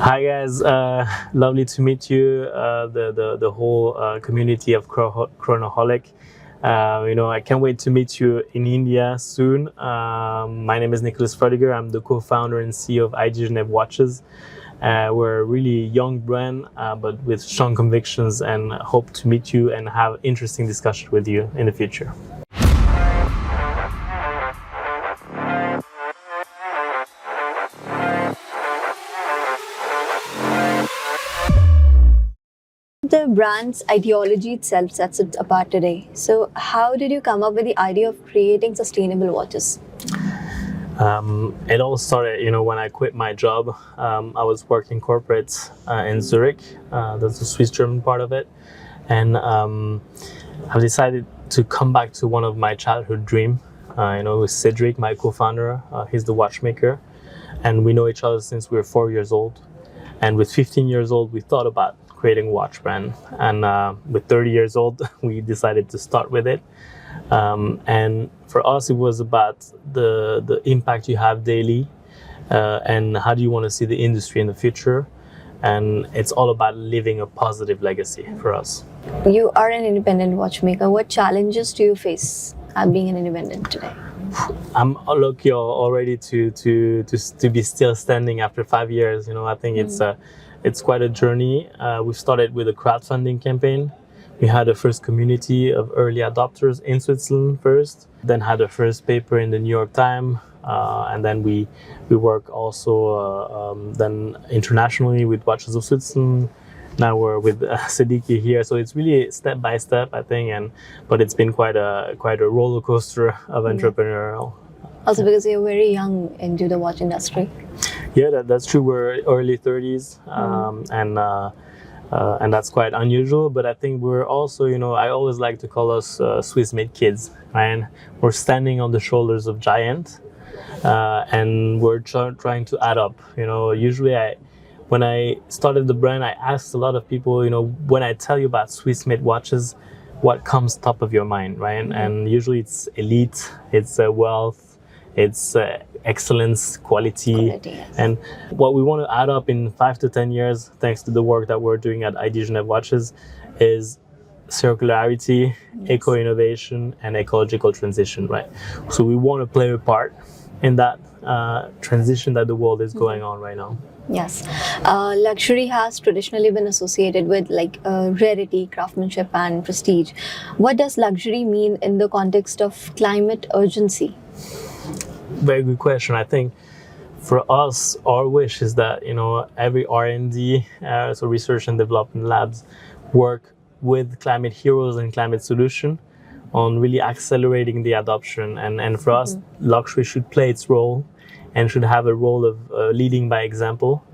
Hi guys, lovely to meet you. The whole community of Chronoholic. I can't wait to meet you in India soon. My name is Nicolas Freudiger. I'm the co-founder and CEO of ID Genève watches. We're a really young brand, but with strong convictions, and hope to meet you and have interesting discussion with you in the future. The brand's ideology itself sets it apart today. So, how did you come up with the idea of creating sustainable watches? It all started, when I quit my job. I was working corporate in Zurich. That's the Swiss-German part of it, and I've decided to come back to one of my childhood dream. With Cedric, my co-founder. He's the watchmaker, and we know each other since we were 4 years old. And with 15 years old, we thought about creating a watch brand. And with 30 years old, we decided to start with it. And for us, it was about the impact you have daily, and how do you want to see the industry in the future. And it's all about living a positive legacy for us. You are an independent watchmaker. What challenges do you face being an independent today? I'm lucky already to be still standing after 5 years. I think it's quite a journey. We started with a crowdfunding campaign. We had the first community of early adopters in Switzerland first, then had the first paper in the New York Times, and then we work also then internationally with Watches of Switzerland. Now we're with Siddiqui here, so it's really step by step, I think, but it's been quite a roller coaster of entrepreneurial. Also, because you're very young into the watch industry. Yeah, that's true. We're early 30s, and that's quite unusual. But I think we're also, I always like to call us Swiss-made kids, right? We're standing on the shoulders of giants, and we're trying to add up. Usually when I started the brand, I asked a lot of people, when I tell you about Swiss-made watches, what comes top of your mind, right? And usually it's elite, it's wealth, it's excellence, quality. Yes. And what we want to add up in 5 to 10 years, thanks to the work that we're doing at ID Genève Watches, is circularity, eco-innovation, and ecological transition, right? So we want to play a part in that transition that the world is going on right now. Yes. Luxury has traditionally been associated with rarity, craftsmanship, and prestige. What does luxury mean in the context of climate urgency? Very good question. I think for us, our wish is that every R&D, so research and development labs, work with climate heroes and climate solution on really accelerating the adoption. And for us, luxury should play its role and should have a role of leading by example,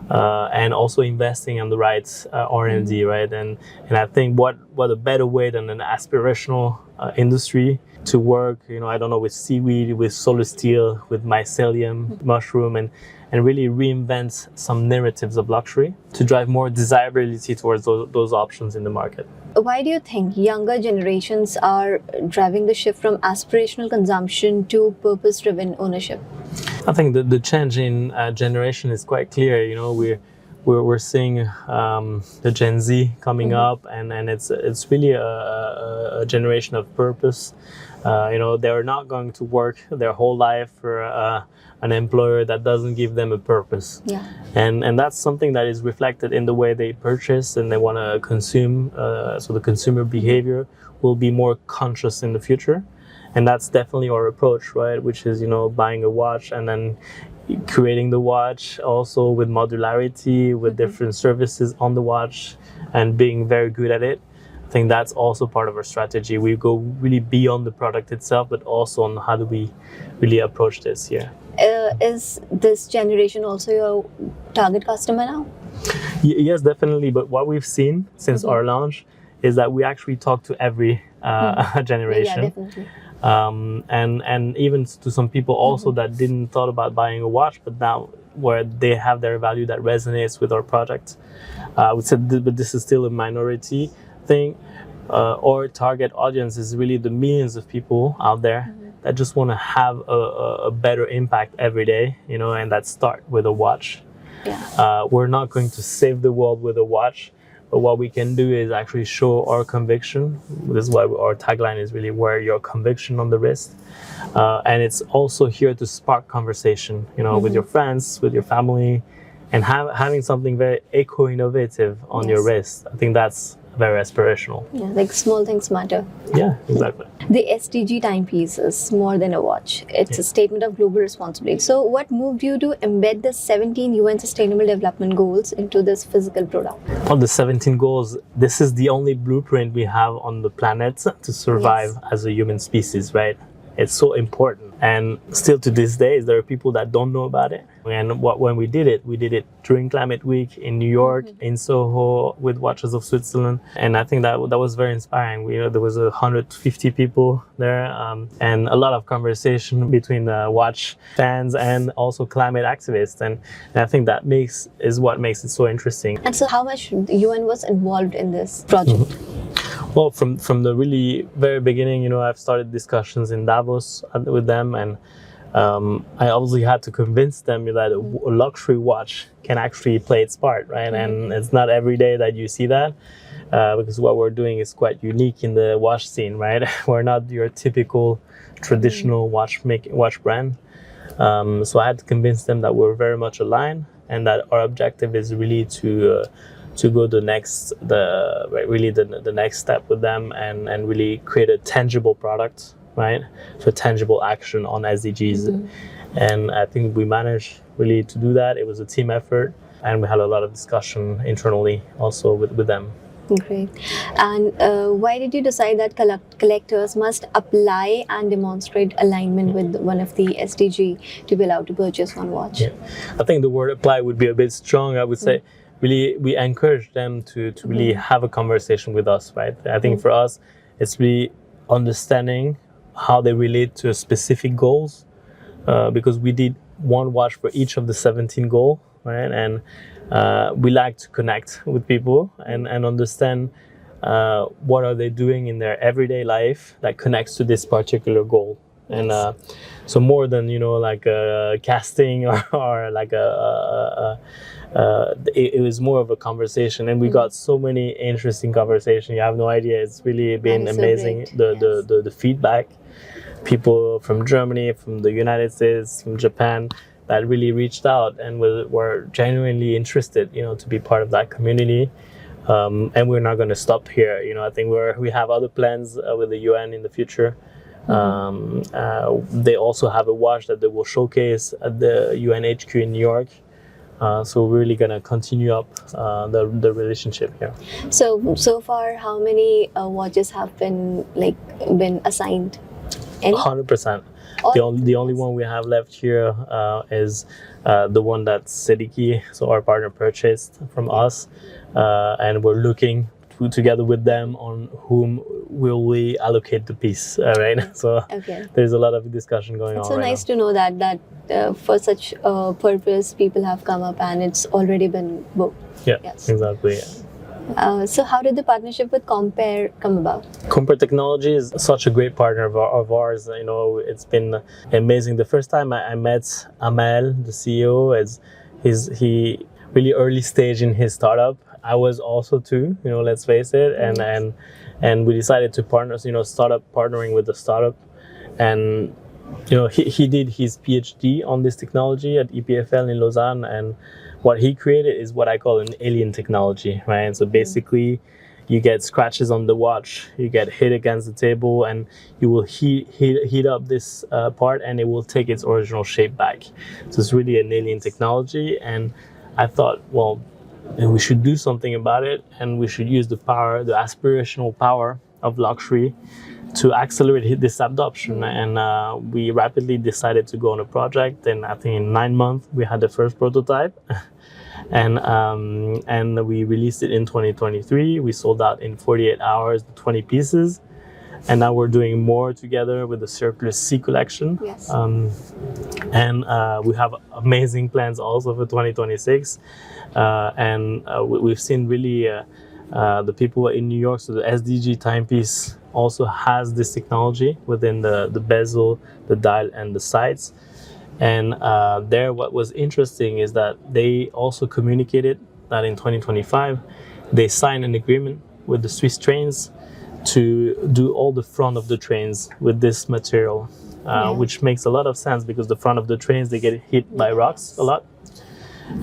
and also investing on the right R&D, right? And I think what a better way than an aspirational industry to work, I don't know, with seaweed, with solar steel, with mycelium, mushroom, and really reinvent some narratives of luxury to drive more desirability towards those options in the market. Why do you think younger generations are driving the shift from aspirational consumption to purpose-driven ownership? I think the change in generation is quite clear. We're seeing the Gen Z coming up, and it's really a generation of purpose. They're not going to work their whole life for an employer that doesn't give them a purpose. Yeah. And that's something that is reflected in the way they purchase and they want to consume. So the consumer behavior will be more conscious in the future. And that's definitely our approach, right? Which is, buying a watch and then creating the watch also with modularity, with different services on the watch, and being very good at it. I think that's also part of our strategy. We go really beyond the product itself, but also on how do we really approach this here. Is this generation also your target customer now? Yes, definitely. But what we've seen since our launch is that we actually talk to every generation. Yeah, definitely. And even to some people also that didn't thought about buying a watch, but now where they have their value that resonates with our product. I would say, but this is still a minority thing. Our target audience is really the millions of people out there that just want to have a better impact every day, and that start with a watch. Yeah. We're not going to save the world with a watch, but what we can do is actually show our conviction. This is why our tagline is really wear your conviction on the wrist. And it's also here to spark conversation, with your friends, with your family, and having something very eco-innovative on your wrist. I think that's very aspirational. Yeah, like small things matter. Yeah, exactly. The SDG timepiece is more than a watch. It's a statement of global responsibility. So what moved you to embed the 17 UN Sustainable Development Goals into this physical product? On the 17 goals, this is the only blueprint we have on the planet to survive as a human species, right? It's so important. And still to this day, there are people that don't know about it. And when we did it during Climate Week in New York, in Soho, with Watches of Switzerland. And I think that was very inspiring. There was 150 people there, and a lot of conversation between watch fans and also climate activists. And I think that is what makes it so interesting. And so how much the UN was involved in this project? Well, from the really very beginning, I've started discussions in Davos with them, and I obviously had to convince them that a luxury watch can actually play its part, right? And it's not every day that you see that, because what we're doing is quite unique in the watch scene, right? We're not your typical traditional watch brand. So I had to convince them that we're very much aligned, and that our objective is really to go the next step with them, and really create a tangible product, right? So tangible action on SDGs. And I think we managed really to do that. It was a team effort, and we had a lot of discussion internally also with them. Great. And why did you decide that collectors must apply and demonstrate alignment with one of the SDG to be allowed to purchase one watch? Yeah. I think the word apply would be a bit strong. I would say really we encourage them to really have a conversation with us, right? I think for us, it's really understanding how they relate to specific goals, because we did one watch for each of the 17 goals, right? And we like to connect with people and understand what are they doing in their everyday life that connects to this particular goal. And so more than like a casting or like it was more of a conversation, and we got so many interesting conversations. You have no idea. It's really been amazing. The feedback, people from Germany, from the United States, from Japan, that really reached out and were genuinely interested, to be part of that community. And we're not going to stop here. I think we have other plans with the UN in the future. They also have a watch that they will showcase at the UN HQ in New York. So we're really gonna continue up the relationship here. So far, how many watches have been assigned? 100%. The only one we have left here is the one that Sediki, so our partner, purchased from us, and we're looking together with them on whom will we allocate the piece, right? So there's a lot of discussion going on. It's so nice to know that for such a purpose people have come up and it's already been booked. Yeah, exactly. Yeah. So how did the partnership with Compare come about? Compare Technology is such a great partner of ours. It's been amazing. The first time I met Amel, the CEO, he really early stage in his startup. I was also too, let's face it. And we decided to partner, partnering with the startup. And, he did his PhD on this technology at EPFL in Lausanne. And what he created is what I call an alien technology, right? And so basically you get scratches on the watch, you get hit against the table, and you will heat up this part, and it will take its original shape back. So it's really an alien technology. And I thought, well, and we should do something about it, and we should use the aspirational power of luxury to accelerate this adoption. And we rapidly decided to go on a project, and I think in 9 months we had the first prototype. And we released it in 2023. We sold out in 48 hours, 20 pieces. And now we're doing more together with the Circular C collection. Yes. And we have amazing plans also for 2026. We've seen really the people in New York, so the SDG timepiece also has this technology within the bezel, the dial, and the sights. And there, what was interesting is that they also communicated that in 2025, they signed an agreement with the Swiss trains to do all the front of the trains with this material, which makes a lot of sense because the front of the trains, they get hit by rocks a lot.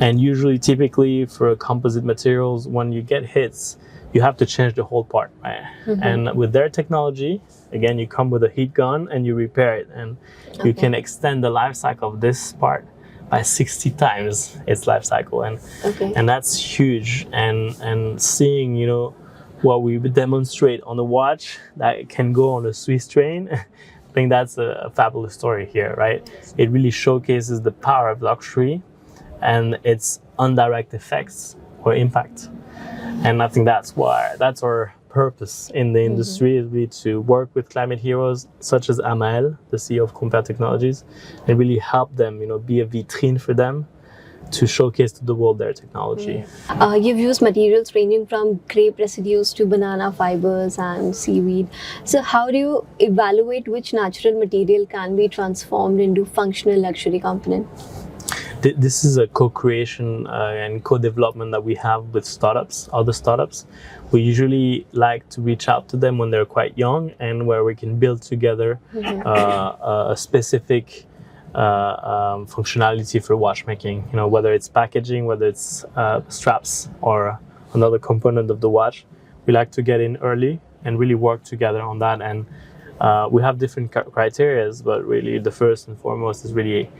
And usually, typically for composite materials, when you get hits, you have to change the whole part, right? And with their technology, again, you come with a heat gun and you repair it, and you can extend the life cycle of this part by 60 times its life cycle, and that's huge. And seeing, you know, what we demonstrate on the watch that can go on a Swiss train, I think that's a fabulous story here, right? It really showcases the power of luxury and its indirect effects or impact. And I think that's our purpose in the industry, is really to work with climate heroes such as Amael, the CEO of Compare Technologies, and really help them, you know, be a vitrine for them to showcase to the world their technology. You've used materials ranging from grape residues to banana fibers and seaweed. So how do you evaluate which natural material can be transformed into functional luxury component? This is a co-creation and co-development that we have with other startups. We usually like to reach out to them when they're quite young, and where we can build together a specific functionality for watchmaking. You know, whether it's packaging, whether it's straps or another component of the watch. We like to get in early and really work together on that. And we have different criteria, but really the first and foremost is really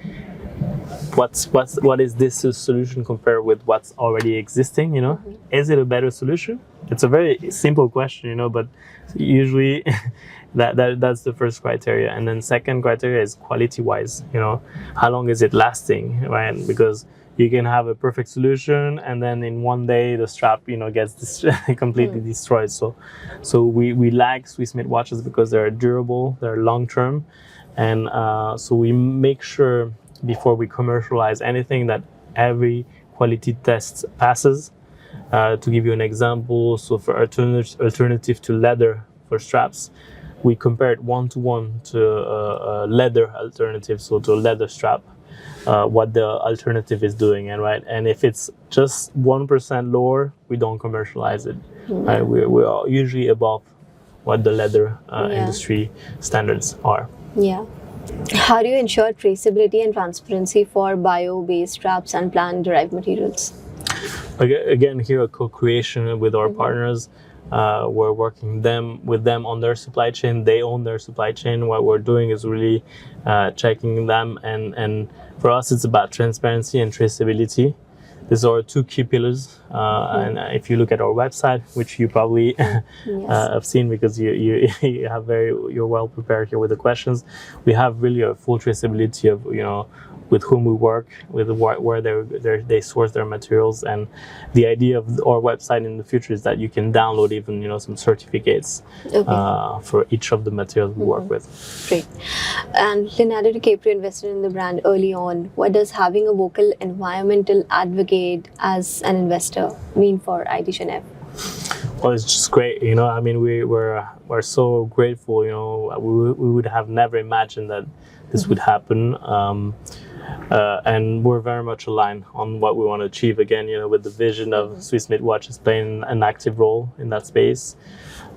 what is this solution compared with what's already existing, you know? Is it a better solution? It's a very simple question, you know, but usually that's the first criteria. And then second criteria is quality wise, you know, how long is it lasting, right? Because you can have a perfect solution and then in one day the strap, you know, gets completely destroyed. So we like Swiss made watches because they're durable, they're long term, and so we make sure before we commercialize anything that every quality test passes. To give you an example, so for alternative to leather for straps, we compared 1-to-1 to a leather alternative, so to a leather strap, what the alternative is doing, and if it's just 1% lower, we don't commercialize it. Right? We are usually above what the leather industry standards are. Yeah. How do you ensure traceability and transparency for bio-based straps and plant-derived materials? Again, here a co-creation with our partners. We're working with them on their supply chain. They own their supply chain. What we're doing is really checking them, and for us it's about transparency and traceability. These are two key pillars, and if you look at our website, which you probably have seen because you're well prepared here with the questions, we have really a full traceability of, you know, with whom we work, with where they source their materials, and the idea of our website in the future is that you can download even, you know, some certificates for each of the materials we work with. Great. And Leonardo DiCaprio invested in the brand early on. What does having a vocal environmental advocate as an investor mean for ID Genève? Well, it's just great, you know. I mean, we're so grateful. You know, we would have never imagined that this would happen. And we're very much aligned on what we want to achieve, again, you know, with the vision of Swiss made watches playing an active role in that space.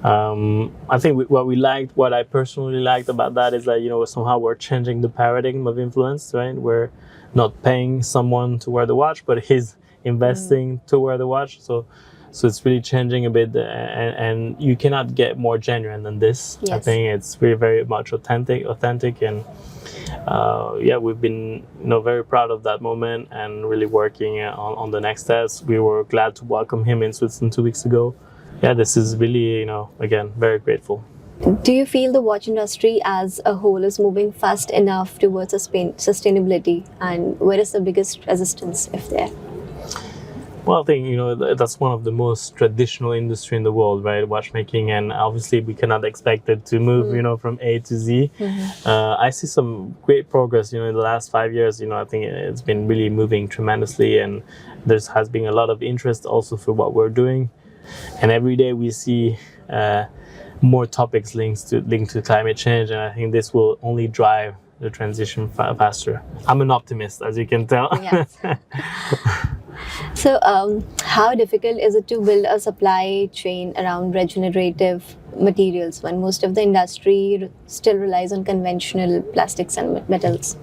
I think what I personally liked about that is that, you know, somehow we're changing the paradigm of influence, right? We're not paying someone to wear the watch, but he's investing to wear the watch. So it's really changing a bit, and you cannot get more genuine than this. I think it's really very much authentic, and we've been, you know, very proud of that moment and really working on the next steps. We were glad to welcome him in Switzerland 2 weeks ago. Yeah, this is really, you know, again, very grateful. Do you feel the watch industry as a whole is moving fast enough towards sustainability, and where is the biggest resistance, if there? Well, I think, you know, that's one of the most traditional industry in the world, right? Watchmaking, and obviously we cannot expect it to move, you know, from A to Z. I see some great progress, you know, in the last 5 years. You know, I think it's been really moving tremendously, and there has been a lot of interest also for what we're doing. And every day we see more topics linked to climate change, and I think this will only drive the transition faster. I'm an optimist, as you can tell. Yes. So, how difficult is it to build a supply chain around regenerative materials when most of the industry still relies on conventional plastics and metals?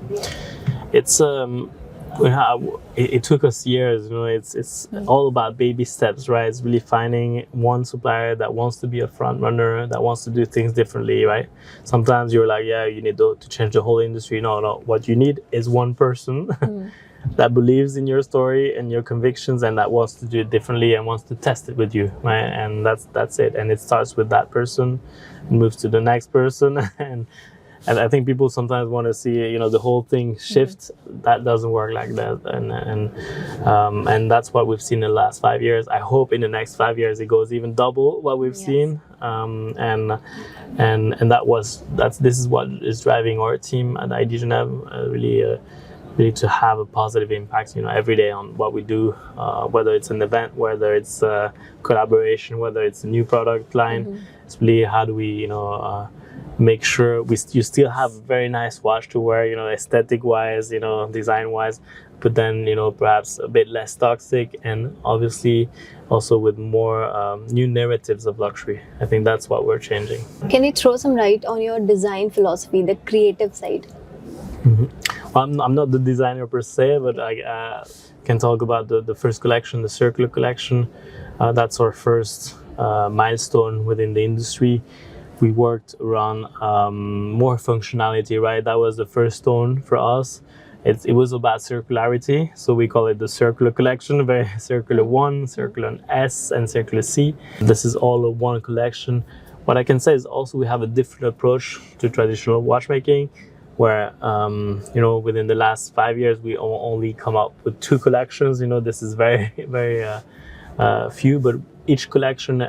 It's it took us years. It's all about baby steps, right? It's really finding one supplier that wants to be a front runner, that wants to do things differently, right? Sometimes you're like, yeah, you need to change the whole industry. No, what you need is one person that believes in your story and your convictions, and that wants to do it differently and wants to test it with you, right? And that's it. And it starts with that person, and moves to the next person, and I think people sometimes want to see, the whole thing shift. That doesn't work like that, and that's what we've seen in the last 5 years. I hope in the next 5 years it goes even double what we've seen, and this is what is driving our team at ID Genève, really to have a positive impact, every day on what we do, whether it's an event, whether it's a collaboration, whether it's a new product line. It's really how do we, make sure you still have a very nice watch to wear, aesthetic wise, design wise, but then, perhaps a bit less toxic, and obviously also with more new narratives of luxury. I think that's what we're changing. Can you throw some light on your design philosophy, the creative side? Well, I'm not the designer per se, but I can talk about the first collection, the circular collection. That's our first milestone within the industry. We worked around more functionality, right? That was the first stone for us. It was about circularity, so we call it the circular collection. Very circular 1, circular S, and circular C. This is all of one collection. What I can say is also we have a different approach to traditional watchmaking, where within the last 5 years we only come up with 2 collections. This is very very few, but each collection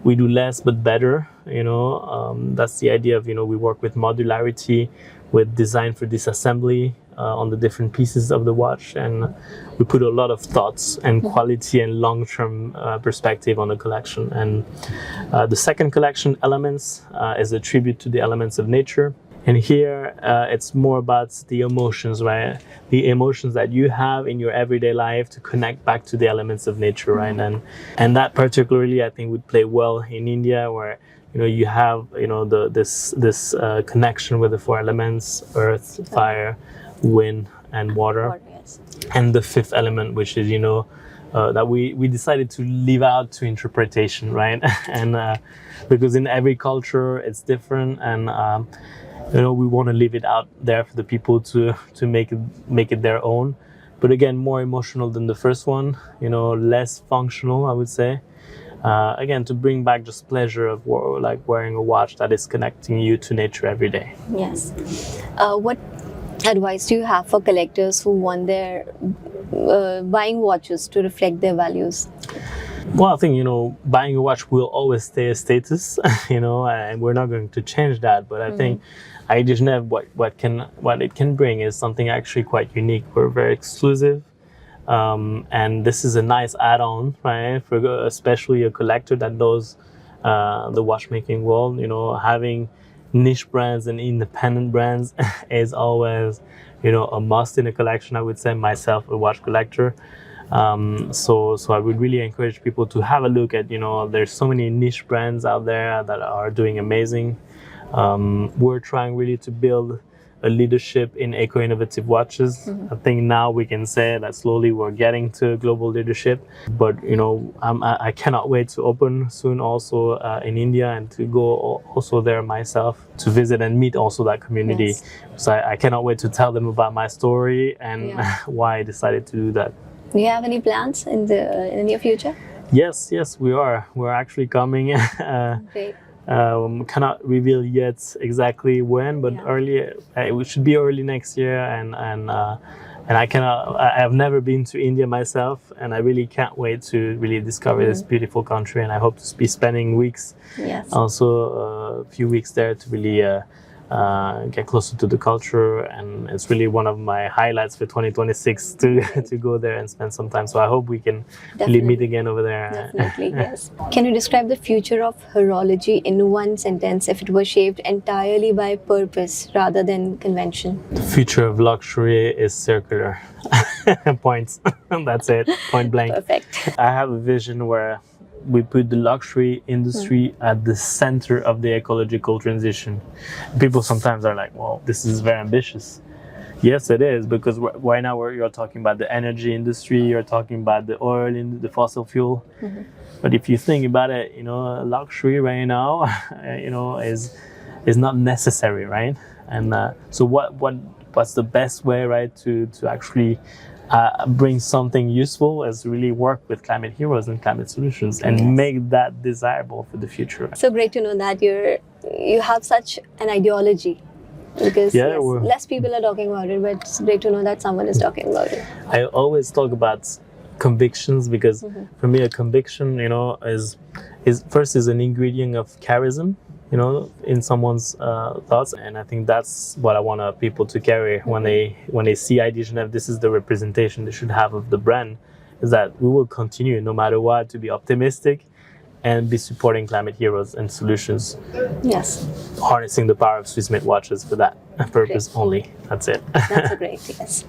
we do less but better. That's the idea of, we work with modularity, with design for disassembly on the different pieces of the watch, and we put a lot of thoughts and quality and long-term perspective on the collection. And the second collection, Elements, is a tribute to the elements of nature. And here it's more about the emotions, right? The emotions that you have in your everyday life to connect back to the elements of nature, right? And that particularly, I think, would play well in India, where you have this connection with the 4 elements: earth, fire, wind, and water. And the 5th element, which is that we decided to leave out to interpretation, right? And because in every culture it's different, and we want to leave it out there for the people to make it their own. But again, more emotional than the first one, less functional, I would say. Again, to bring back just pleasure of wearing a watch that is connecting you to nature every day. Yes. What advice do you have for collectors who want their buying watches to reflect their values? Well, I think, buying a watch will always stay a status, and we're not going to change that. But I think ID Genève, what it can bring is something actually quite unique. We're very exclusive. And this is a nice add-on, right? For especially a collector that knows the watchmaking world. Having niche brands and independent brands is always, a must in a collection. I would say, myself, a watch collector. So I would really encourage people to have a look at, there's so many niche brands out there that are doing amazing. We're trying really to build a leadership in eco-innovative watches. I think now we can say that slowly we're getting to global leadership, but I cannot wait to open soon also in India, and to go also there myself to visit and meet also that community. Yes. So I cannot wait to tell them about my story and why I decided to do that. Do you have any plans in the near future? Yes, we are. We're actually coming. Great. Cannot reveal yet exactly when, but it should be early next year. And I have never been to India myself, and I really can't wait to really discover this beautiful country. And I hope to be spending weeks, also a few weeks there, to really get closer to the culture, and it's really one of my highlights for 2026 to go there and spend some time. So I hope we can really meet again over there. Definitely, yes. Can you describe the future of horology in one sentence if it was shaped entirely by purpose rather than convention? The future of luxury is circular. Points. That's it. Point blank. Perfect. I have a vision where we put the luxury industry at the center of the ecological transition. People sometimes are like, well, this is very ambitious. Yes, it is, because right now you're talking about the energy industry, you're talking about the oil in the fossil fuel. But if you think about it, luxury right now, is not necessary, right? And so what's the best way, right, to actually bring something useful is really work with climate heroes and climate solutions and make that desirable for the future. So great to know that you have such an ideology, because less people are talking about it, but it's great to know that someone is talking about it. I always talk about convictions, because for me a conviction, is an ingredient of charism, in someone's thoughts, and I think that's what I want people to carry when they see ID Genève. This is the representation they should have of the brand, is that we will continue no matter what to be optimistic and be supporting climate heroes and solutions. Yes. Harnessing the power of Swiss made watches for that purpose only. That's it. That's a great, yes.